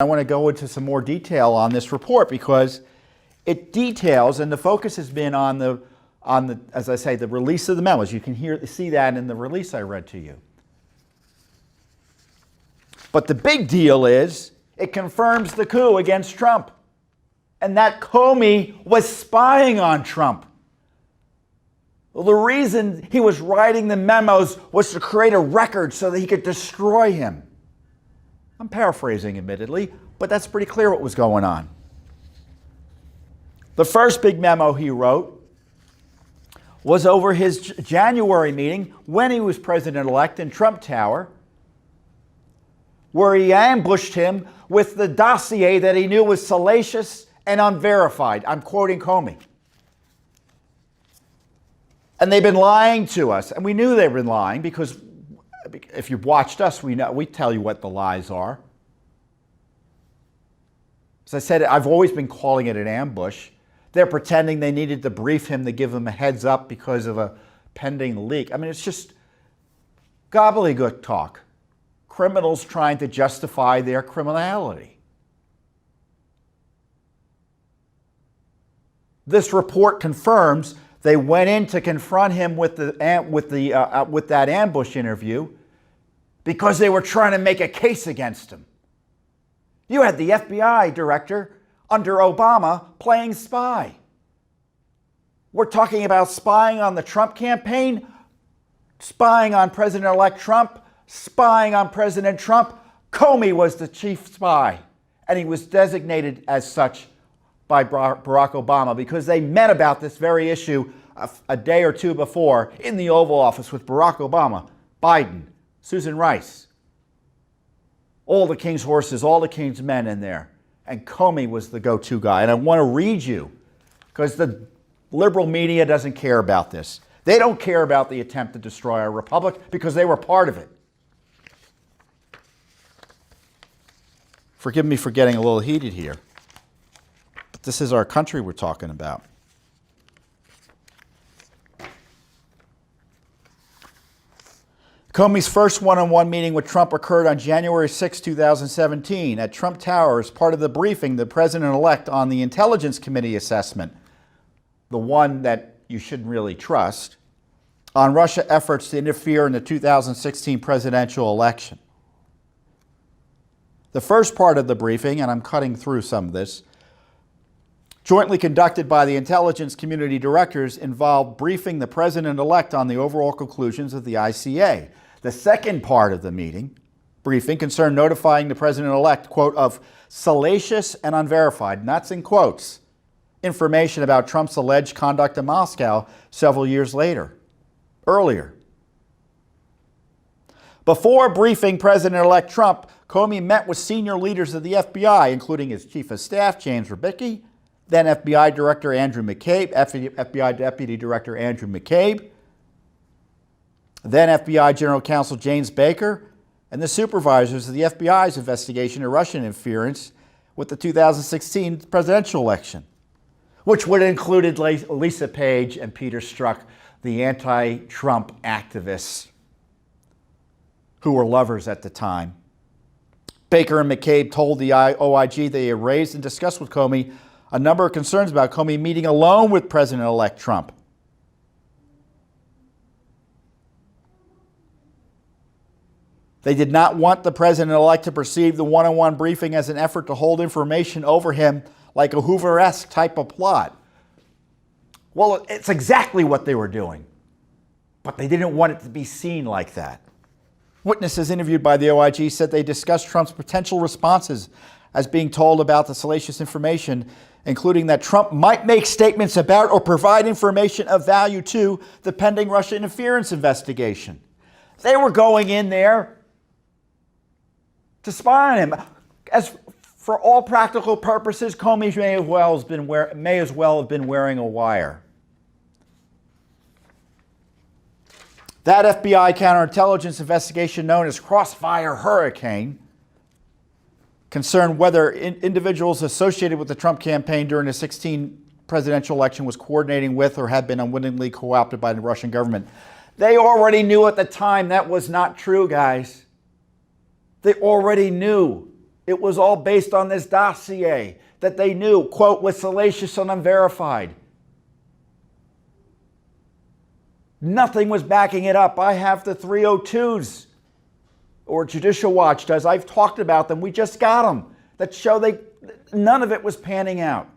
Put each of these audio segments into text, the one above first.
I want to go into some more detail on this report because it details, and the focus has been on the, as I say, the release of the memos. You can see that in the release I read to you. But the big deal is it confirms the coup against Trump, and that Comey was spying on Trump. Well, the reason he was writing the memos was to create a record so that he could destroy him. I'm paraphrasing, admittedly, but that's pretty clear what was going on. The first big memo he wrote was over his January meeting when he was president-elect in Trump Tower, where he ambushed him with the dossier that he knew was salacious and unverified. I'm quoting Comey. And they've been lying to us, and we knew they've been lying because if you've watched us, we tell you what the lies are. As I said, I've always been calling it an ambush. They're pretending they needed to brief him to give him a heads up because of a pending leak. I mean, it's just gobbledygook talk. Criminals trying to justify their criminality. This report confirms they went in to confront him with that ambush interview because they were trying to make a case against him. You had the FBI director under Obama playing spy. We're talking about spying on the Trump campaign, spying on President-elect Trump, spying on President Trump. Comey was the chief spy, and he was designated as such by Barack Obama because they met about this very issue a day or two before in the Oval Office with Barack Obama, Biden, Susan Rice, all the king's horses, all the king's men in there. And Comey was the go-to guy. And I want to read you, because the liberal media doesn't care about this. They don't care about the attempt to destroy our republic because they were part of it. Forgive me for getting a little heated here. But this is our country we're talking about. Comey's first one-on-one meeting with Trump occurred on January 6, 2017 at Trump Tower as part of the briefing the president-elect on the Intelligence Committee assessment, the one that you shouldn't really trust, on Russia efforts to interfere in the 2016 presidential election. The first part of the briefing, and I'm cutting through some of this, jointly conducted by the intelligence community directors, involved briefing the president-elect on the overall conclusions of the ICA. The second part of the briefing, concerned notifying the president-elect, quote, of salacious and unverified, and that's in quotes, information about Trump's alleged conduct in Moscow several years earlier. Before briefing President-elect Trump, Comey met with senior leaders of the FBI, including his chief of staff, James Rybicki, then FBI Director Andrew McCabe, FBI Deputy Director Andrew McCabe, then FBI General Counsel James Baker, and the supervisors of the FBI's investigation of Russian interference with the 2016 presidential election, which would have included Lisa Page and Peter Strzok, the anti-Trump activists who were lovers at the time. Baker and McCabe told the OIG they had raised and discussed with Comey a number of concerns about Comey meeting alone with President-elect Trump. They did not want the president-elect to perceive the one-on-one briefing as an effort to hold information over him like a Hoover-esque type of plot. Well, it's exactly what they were doing, but they didn't want it to be seen like that. Witnesses interviewed by the OIG said they discussed Trump's potential responses as being told about the salacious information, including that Trump might make statements about or provide information of value to the pending Russia interference investigation. They were going in there to spy on him. As for all practical purposes, Comey may as well have been wearing a wire. That FBI counterintelligence investigation, known as Crossfire Hurricane, concerned whether individuals associated with the Trump campaign during the 2016 presidential election was coordinating with or had been unwittingly co-opted by the Russian government. They already knew at the time that was not true, guys. They already knew. It was all based on this dossier that they knew, quote, was salacious and unverified. Nothing was backing it up. I have the 302s, or Judicial Watch does. I've talked about them. We just got them that show none of it was panning out.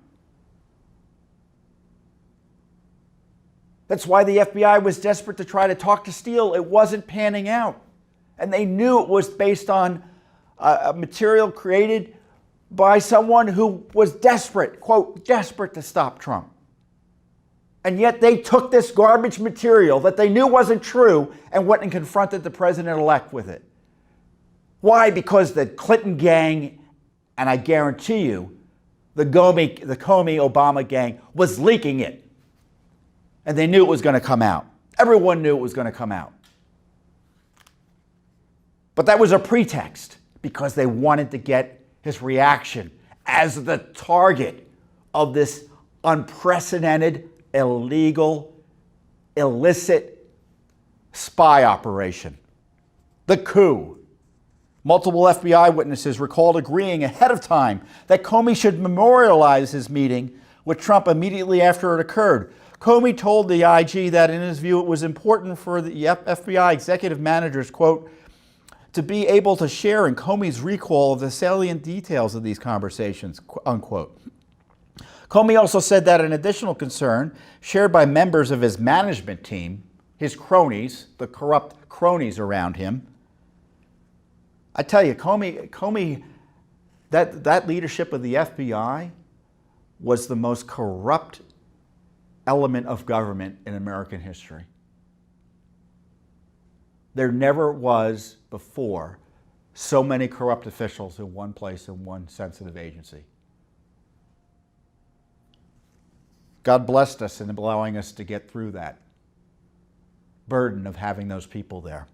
That's why the FBI was desperate to try to talk to Steele. It wasn't panning out. And they knew it was based on material created by someone who was desperate, quote, desperate to stop Trump. And yet they took this garbage material that they knew wasn't true and went and confronted the president-elect with it. Why? Because the Clinton gang, and I guarantee you, the Comey-Obama gang was leaking it. And they knew it was going to come out. Everyone knew it was going to come out. But that was a pretext because they wanted to get his reaction as the target of this unprecedented, illegal, illicit spy operation. The coup. Multiple FBI witnesses recalled agreeing ahead of time that Comey should memorialize his meeting with Trump immediately after it occurred. Comey told the IG that in his view it was important for the FBI executive managers, quote, to be able to share in Comey's recall of the salient details of these conversations, unquote. Comey also said that an additional concern shared by members of his management team, his cronies, the corrupt cronies around him. I tell you, Comey, that leadership of the FBI was the most corrupt element of government in American history. There never was before so many corrupt officials in one place in one sensitive agency. God blessed us in allowing us to get through that burden of having those people there.